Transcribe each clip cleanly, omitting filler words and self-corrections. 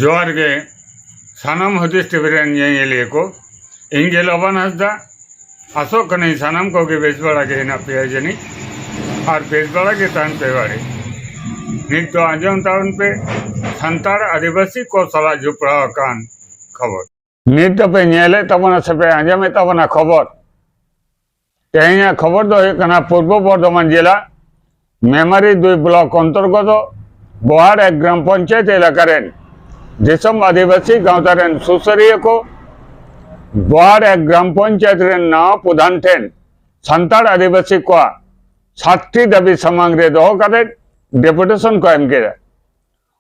जोहार गे सानाम हदीस TV rain ñeñeli ko inge loban hasda aso kane sanam ko ge besh bada ge na pe jani ar besh bada ge tan pe bade nit to anjam taun pe santar adivasi ko sala jupra kan खबर nit to pe ñele tabona se pe anjame tabona खबर tehnya खबर do kana purbo bordhaman jela Memari 2 block অন্তর্গত बोहार एक ग्राम पंचायत एलाकारेन देशम आदिवासी गाँवतारेन सुसरिया को बोहार एक ग्राम पंचायत नाव प्रधान ठेन सान्ताड़ आदिवासी को 7टी दाबी समांगरे दोहो काते डेपुटेशन को एम केदा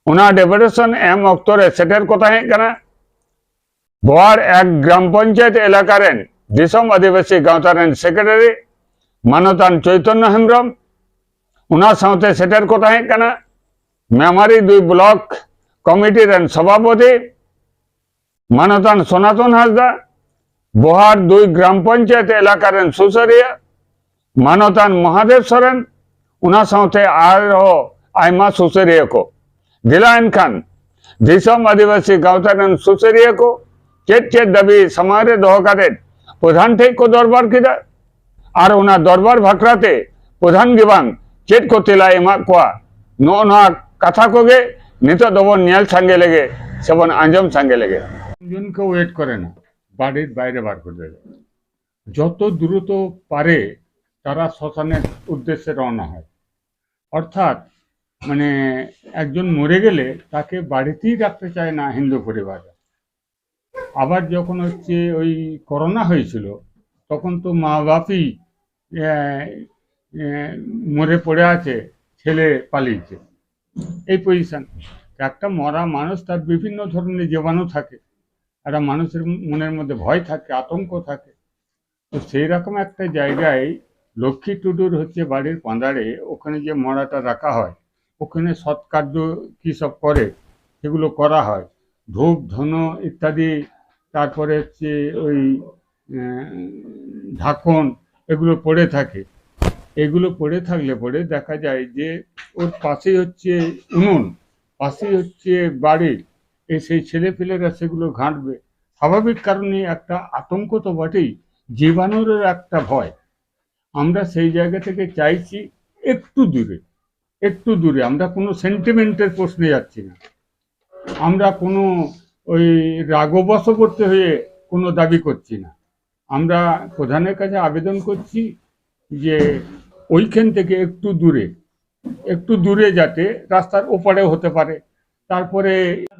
उना डेपुटेशन एम अक्तरे सेटर को ताहें कना बोहार एक ग्राम पंचायत एलाकारेन देशम आदिवासी गाँवतारेन सेक्रेटरी मानतान चैतन्य हेम्ब्रम उना साथे सेटर को ताहें कना मेमारी 2 ब्लॉक कमिटी रेन सभापति मानतान सनातन हासदा बोहार 2 ग्राम पंचायत एलाका रेन सुसरिया मानतान महादेव सोरेन उना साथे आरो आयमा सुसरिया को दिलायन खान दिसम आदिवासी गाँवता रेन सुसरिया को चेत चेत दाबी समारे दोहो काते प्रधान ठेक को दरबार किदा और उना दरबार भाखराते प्रधान गिबांग चेत को तिला एमा कोआ नो कथा को गे नितो दबन नेल संगे लगे सबन आंजम संगे लगे जन को वेट करे ना बाड़ीर बाहरे बार कर दे যত দ্রুত পারে তারা শ্মশানের উদ্দেশ্যে রওনা হয় অর্থাৎ মানে একজন মরে গেলে তাকে বাড়িতেই রাখতে চায় না হিন্দু পরিবার আবার যখন হচ্ছে ওই করোনা হয়েছিল তখন তো মা বাপই মরে পড়ে আছে ছেলে পালিয়েছে এই পজিশন একটা মরা মানুষ তার বিভিন্ন ধরনের জীবাণু থাকে একটা মানুষের মনের মধ্যে ভয় থাকে আতঙ্ক থাকে তো সেই রকম একটা জায়গায় লক্ষ্মী টুডুর হচ্ছে বাড়ির পাঁদারে ওখানে যে মরাটা রাখা হয় ওখানে সৎকার্য কী সব করে সেগুলো করা হয় ধূপ ধন ইত্যাদি তারপরে হচ্ছে ওই ঢাকন এগুলো পড়ে থাকে এগুলো পড়ে থাকলে পরে দেখা যায় যে ওর পাশেই হচ্ছে উনুন পাশেই হচ্ছে বাড়ি সেই ছেলেপেলেরা সেগুলো ঘাঁটবে স্বাভাবিক কারণে একটা আতঙ্ক তো বটেই জীবাণুর একটা ভয় আমরা সেই জায়গা থেকে চাইছি একটু দূরে আমরা কোনো সেন্টিমেন্টের প্রশ্নে যাচ্ছি না আমরা কোনো ওই রাগবশবর্তী হয়ে কোনো দাবি করছি না আমরা প্রধানের কাছে আবেদন করছি যে ওইখান থেকে একটু দূরে যাতে রাস্তার ওপারে হতে পারে তারপরে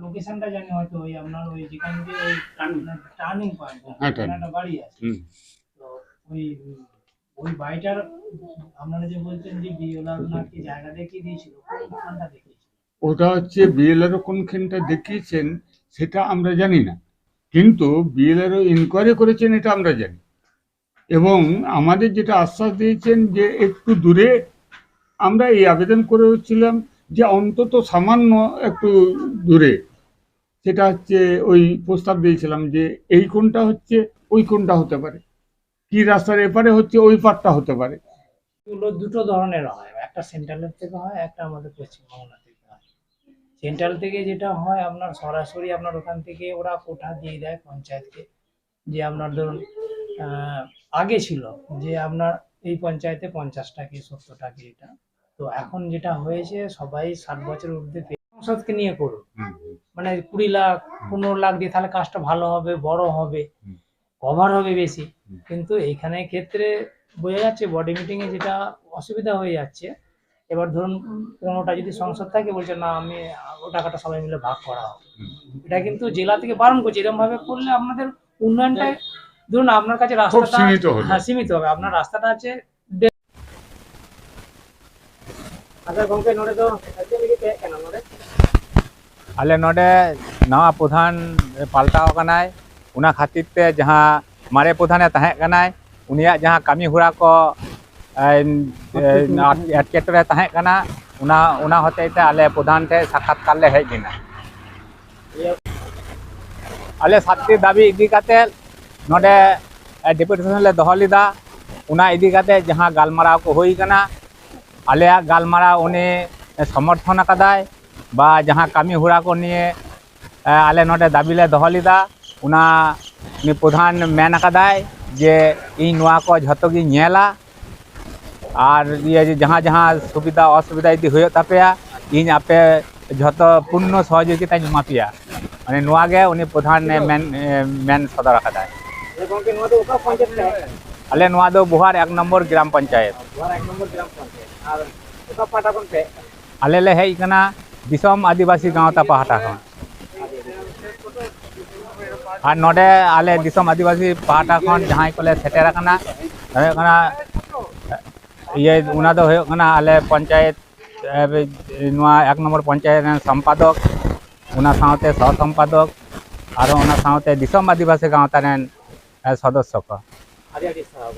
লোকেশনটা জানি হয়তো ওই আপনার ওই যেখান দিয়ে ওই টার্নিং পয়েন্ট একটা বাড়ি আছে তো ওই বাড়িটার আপনারা যে বলছেন যে বিএলআর নাকি জায়গা দেখিয়ে দিয়েছিল কোনখানটা দেখিয়েছিল ওটা হচ্ছে বিএলআর কোনখানটা দেখিয়েছেন সেটা আমরা জানি না কিন্তু বিএলআর ইনকোয়ারি করেছেন এটা আমরা জানি এবং আমাদের যেটা আশ্বাস দিয়েছেন যে একটু দূরে আমরা এই আবেদন করেছিলাম যে অন্তত সামান্য একটু দূরে সেটা হচ্ছে ওই প্রস্তাব দিয়েছিলাম যে এই কোণটা হচ্ছে ওই কোণটা হতে পারে কি রাস্তার এপারে হচ্ছে ওই পারটা হতে পারে এগুলো দুটো ধরনের হয় একটা সেন্ট্রালের থেকে হয় একটা আমাদের পশ্চিমবাংলা থেকে হয় সেন্ট্রাল থেকে যেটা হয় আপনার সরাসরি আপনার ওখান থেকে ওরা কোঠা দিয়ে দেয় পঞ্চায়েতকে যে আপনার ধরুন আগে ছিল যে আপনার এই পঞ্চায়েতে 50 টাকা 70 টাকা এটা তো এখন যেটা হয়েছে সবাই 60 বছরের ঊর্ধ্বে সংসদকে নিয়ে করুন মানে 20 লাখ 15 লাখ দিয়ে তাহলে কাজটা ভালো হবে বড় হবে কভার হবে বেশি কিন্তু এখানে ক্ষেত্রে বোঝা যাচ্ছে বডি মিটিং এ যেটা অসুবিধা হয়ে যাচ্ছে এবার ধরুন 15টা যদি সংসদ থাকে বলছে না আমি ও টাকাটা সবাই মিলে ভাগ করা হবে এটা কিন্তু জেলা থেকে বারণ করছে এরকম ভাবে করলে আপনাদের উন্নয়নটা ধরুন আপনার কাছে রাস্তাটা সীমিত হবে আপনার রাস্তাটা আছে आले नोडे नवा प्रधान पाल्टाव कनाय उना खातिर ते जहाँ मारे प्रधाने तहे कनाय उनिया जहाँ कमी हुरा को एटकेटरे तहे कना उना होते ते आले प्रधान थे साक्षात्कार ले हेज दिना आले सातटी दाबी इदी काते नोडे डेपुटेशन ले दोहो लीदा उना इदी काते जहाँ गालमाराव को हुई कना आले गालमाराव उनी समर्थन कदाय बा जहाँ कमी हुरा को निये आले नोडे दाबी ले दोहो लीदा उना नि प्रधान मेन अकादाय जे इन नोआ को झतो गी नेला और ये जहाँ जहाँ सुविधा असुविधा यदि हुयो तापेया इन आपे झतो पूर्ण सहयोगिता एमा पेया माने नोआ गे उनी प्रधान ने मेन सदर अकादाय गंके नोआ दो ओका पंचायत ले आले नोआ दो बुहार 1 नंबर ग्राम पंचायत बुहार 1 नंबर ग्राम पंचायत और ओका पाटा कोन पे आले ले हेज कना दिसम आदिवासी गांवता पहाटा खन और नोडे आले दिसम आदिवासी पहाटा खन जहां कोले सेटेर कना ये उना दो होयो कना आले पंचायत 1 नंबर पंचायत संपादक उना सावते सह संपादक और उना सावते दिसम आदिवासी गांवता सदस्य को आदि आदि साहब